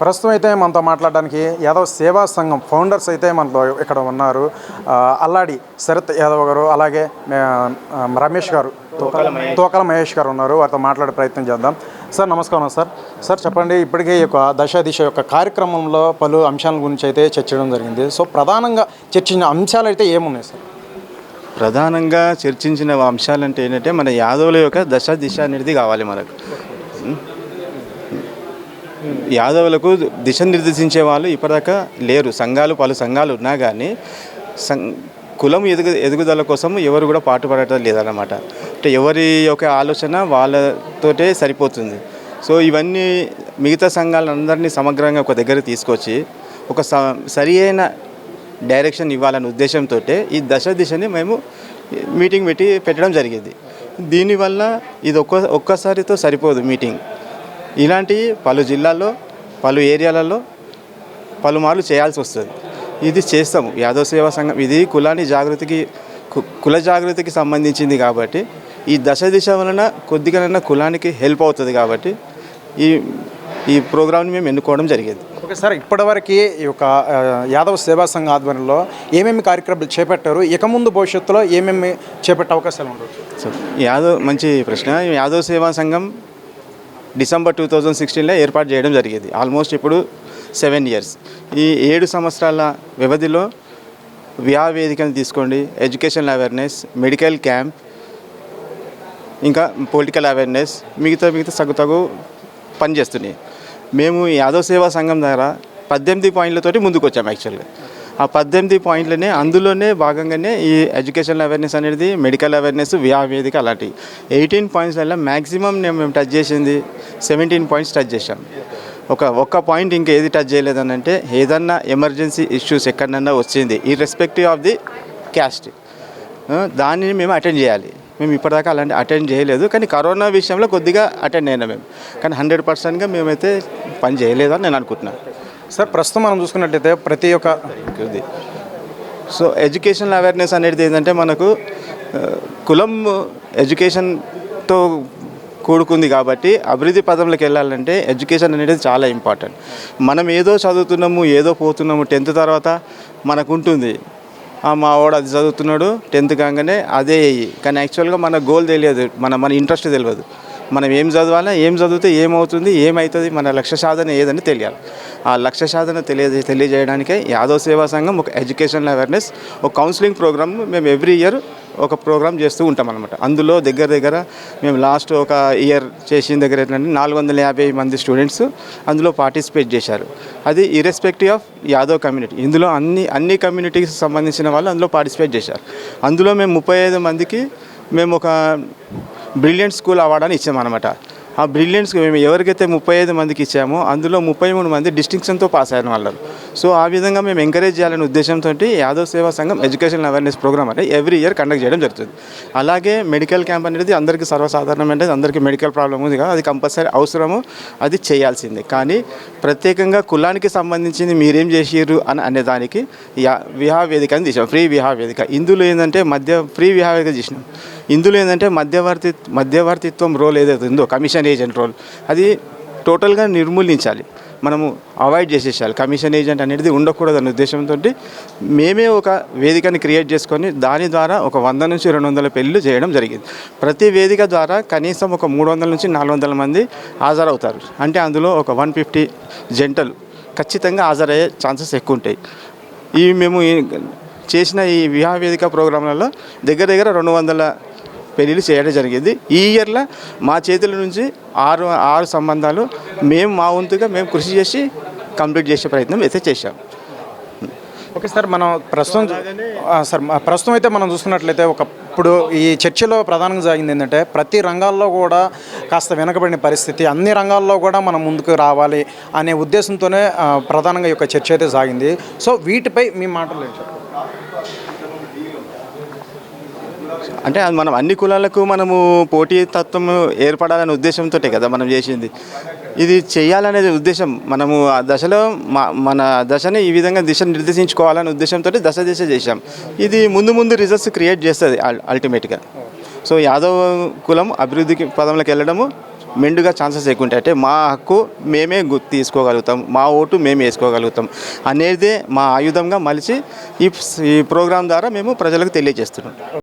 ప్రస్తుతం అయితే మనతో మాట్లాడడానికి యాదవ్ సేవా సంఘం ఫౌండర్స్ అయితే మనతో ఇక్కడ ఉన్నారు. అల్లాడి శరత్ యాదవ్ గారు, అలాగే రమేష్ గారు, తోకల మహేష్ గారు ఉన్నారు. వారితో మాట్లాడే ప్రయత్నం చేద్దాం. సార్ నమస్కారం. సార్ చెప్పండి, ఇప్పటికే ఈ యొక్క దిశ యొక్క కార్యక్రమంలో పలు అంశాల గురించి అయితే చర్చించడం జరిగింది. సో ప్రధానంగా చర్చించిన అంశాలు అయితే ఏమున్నాయి సార్? ప్రధానంగా చర్చించిన అంశాలు అంటే ఏంటంటే మన యాదవుల యొక్క దిశ అనేది కావాలి మనకు. యాదవులకు దిశ నిర్దేశించే వాళ్ళు ఇప్పటిదాకా లేరు. పలు సంఘాలు ఉన్నా కానీ కులం ఎదుగుదల కోసం ఎవరు కూడా పాటుపడటం లేదన్నమాట. అంటే ఎవరి యొక్క ఆలోచన వాళ్ళతోటే సరిపోతుంది. సో ఇవన్నీ మిగతా సంఘాలందరినీ సమగ్రంగా ఒక దగ్గర తీసుకొచ్చి ఒక సరి అయిన డైరెక్షన్ ఇవ్వాలనే ఉద్దేశంతో ఈ దిశని మేము మీటింగ్ పెట్టడం జరిగింది. దీనివల్ల ఇది ఒక్కసారితో సరిపోదు మీటింగ్. ఇలాంటి పలు జిల్లాల్లో పలు ఏరియాలలో పలుమార్లు చేయాల్సి వస్తుంది. ఇది చేస్తాము. యాదవ్ సేవా సంఘం ఇది కుల జాగృతికి సంబంధించింది కాబట్టి ఈ దిశ వలన కొద్దిగానైనా కులానికి హెల్ప్ అవుతుంది కాబట్టి ఈ ప్రోగ్రామ్ని మేము ఎన్నుకోవడం జరిగింది. ఓకే సార్, ఇప్పటివరకు ఈ యొక్క యాదవ్ సేవా సంఘ ఆధ్వర్యంలో ఏమేమి కార్యక్రమాలు చేపట్టారు, ఇక ముందు భవిష్యత్తులో ఏమేమి చేపట్టే అవకాశాలు ఉండవచ్చు? సో మంచి ప్రశ్న. యాదవ్ సేవా సంఘం డిసెంబర్ 2016లో ఏర్పాటు చేయడం జరిగింది. ఆల్మోస్ట్ ఇప్పుడు 7 years. ఈ 7 సంవత్సరాల వ్యవధిలో వివాహ వేదికను తీసుకోండి, ఎడ్యుకేషన్ అవేర్నెస్, మెడికల్ క్యాంప్, ఇంకా పొలిటికల్ అవేర్నెస్, మిగతా తగు పనిచేస్తున్నాయి. మేము యాదవ్ సేవా సంఘం ద్వారా 18 పాయింట్లతోటి ముందుకు వచ్చాము. యాక్చువల్గా ఆ 18 పాయింట్లనే అందులోనే భాగంగానే ఈ ఎడ్యుకేషన్ అవేర్నెస్ అనేది, మెడికల్ అవేర్నెస్, వివాహ వేదిక అలాంటి 18 పాయింట్స్లలో మ్యాక్సిమం మేము టచ్ చేసింది 17 పాయింట్స్ టచ్ చేసాం. ఒక్క పాయింట్ ఇంకా ఏది టచ్ చేయలేదని అంటే ఏదన్నా ఎమర్జెన్సీ ఇష్యూస్ ఎక్కడన్నా వచ్చింది ఇర్రెస్పెక్టివ్ ఆఫ్ ది క్యాస్ట్, దానిని మేము అటెండ్ చేయాలి. మేము ఇప్పటిదాకా అలాంటి అటెండ్ చేయలేదు. కానీ కరోనా విషయంలో కొద్దిగా అటెండ్ అయినా మేము, కానీ 100%గా మేమైతే పని చేయలేదని నేను అనుకుంటున్నాను. సార్ ప్రస్తుతం మనం చూసుకున్నట్టయితే ప్రతి ఒక్క సో ఎడ్యుకేషన్ అవేర్నెస్ అనేది ఏంటంటే మనకు కులం ఎడ్యుకేషన్తో కూడుకుంది కాబట్టి అభివృద్ధి పదంలోకి వెళ్ళాలంటే ఎడ్యుకేషన్ అనేది చాలా ఇంపార్టెంట్. మనం ఏదో చదువుతున్నాము, ఏదో పోతున్నాము, 10th తర్వాత మనకు ఉంటుంది, మా వాడు అది చదువుతున్నాడు 10th కాగానే అదే అయ్యి, కానీ యాక్చువల్గా మన గోల్ తెలియదు, మన ఇంట్రెస్ట్ తెలియదు. మనం ఏం చదవాలా, ఏం చదివితే ఏమవుతుంది, ఏమవుతుంది, మన లక్ష్య సాధన ఏదని తెలియాలి. ఆ లక్ష్య సాధన తెలియజేయడానికే యాదవ్ సేవా సంఘం ఒక ఎడ్యుకేషన్ అవేర్నెస్, ఒక కౌన్సిలింగ్ ప్రోగ్రామ్ మేము ఎవ్రీ ఇయర్ ఒక ప్రోగ్రామ్ చేస్తూ ఉంటాం అనమాట. అందులో దగ్గర మేము లాస్ట్ ఒక ఇయర్ చేసిన దగ్గర ఏంటంటే 450 మంది స్టూడెంట్స్ అందులో పార్టిసిపేట్ చేశారు. అది ఇర్రెస్పెక్టివ్ ఆఫ్ యాదవ్ కమ్యూనిటీ. ఇందులో అన్ని కమ్యూనిటీకి సంబంధించిన వాళ్ళు అందులో పార్టిసిపేట్ చేశారు. అందులో మేము 35 మందికి మేము ఒక బ్రిలియంట్ స్కూల్ అవార్డు అని ఇచ్చామన్నమాట. ఆ బ్రిలియంట్స్కి మేము ఎవరికైతే 35 మందికి ఇచ్చామో అందులో 33 మంది డిస్టింక్షన్తో పాస్ అయిన వాళ్ళు. సో ఆ విధంగా మేము ఎంకరేజ్ చేయాలనే ఉద్దేశంతో యాదవ్ సేవా సంఘం ఎడ్యుకేషన్ అవేర్నెస్ ప్రోగ్రామ్ అనేది ఎవ్రీ ఇయర్ కండక్ట్ చేయడం జరుగుతుంది. అలాగే మెడికల్ క్యాంప్ అనేది అందరికీ సర్వసాధారణమైనది, అందరికీ మెడికల్ ప్రాబ్లం ఉంది కదా, అది కంపల్సరీ అవసరము, అది చేయాల్సిందే. కానీ ప్రత్యేకంగా కులానికి సంబంధించింది మీరేం చేసిర్రు అనే దానికి వివాహ వేదిక అని తీసాం, ఫ్రీ వివాహ వేదిక. ఇందులో ఏంటంటే ఫ్రీ వివాహ వేదిక చేసినాం. ఇందులో ఏంటంటే మధ్యవర్తిత్వం రోల్ ఏదైతే ఉందో, కమిషన్ ఏజెంట్ రోల్, అది టోటల్గా నిర్మూలించాలి, మనము అవాయిడ్ చేసేసాలి. కమిషన్ ఏజెంట్ అనేది ఉండకూడదు అనే ఉద్దేశంతో మేమే ఒక వేదికని క్రియేట్ చేసుకొని దాని ద్వారా ఒక 100 నుంచి 200 పెళ్ళిళ్ళు చేయడం జరిగింది. ప్రతి వేదిక ద్వారా కనీసం ఒక 300 నుంచి 400 మంది హాజరవుతారు. అంటే అందులో ఒక 150 జంటలు ఖచ్చితంగా హాజరయ్యే ఛాన్సెస్ ఎక్కువ ఉంటాయి. మేము చేసిన ఈ వివాహ వేదిక ప్రోగ్రాంలలో దగ్గర 200 పెళ్ళిళ్ళు చేయడం జరిగింది. ఈ ఇయర్లో మా చేతుల నుంచి 6 సంబంధాలు మేము మా వంతుగా మేము కృషి చేసి కంప్లీట్ చేసే ప్రయత్నం అయితే చేశాం. ఓకే సార్, మనం ప్రస్తుతం అయితే మనం చూసుకున్నట్లయితే ఇప్పుడు ఈ చర్చలో ప్రధానంగా జరిగింది ఏంటంటే ప్రతి రంగాల్లో కూడా కాస్త వెనకబడిన పరిస్థితి, అన్ని రంగాల్లో కూడా మనం ముందుకు రావాలి అనే ఉద్దేశంతోనే ప్రధానంగా ఈ యొక్క చర్చ అయితే సాగింది. సో వీటిపై మీ మాటలు ఏంటి? అంటే మనం అన్ని కులాలకు మనము పోటీతత్వం ఏర్పడాలనే ఉద్దేశంతో కదా మనం చేసింది. ఇది చేయాలనేది ఉద్దేశం. మనము ఆ దశలో మన దశని ఈ విధంగా దిశ నిర్దేశించుకోవాలనే ఉద్దేశంతో దిశ చేశాం. ఇది ముందు రిజల్ట్స్ క్రియేట్ చేస్తుంది అల్టిమేట్గా. సో యాదవ్ కులం అభివృద్ధికి పదంలోకి వెళ్ళడము మెండుగా ఛాన్సెస్ ఎక్కువ ఉంటాయి. అంటే మా హక్కు మేమే తీసుకోగలుగుతాం, మా ఓటు మేము వేసుకోగలుగుతాం అనేదే మా ఆయుధంగా మలిచి ఈ ప్రోగ్రాం ద్వారా మేము ప్రజలకు తెలియజేస్తున్నాం.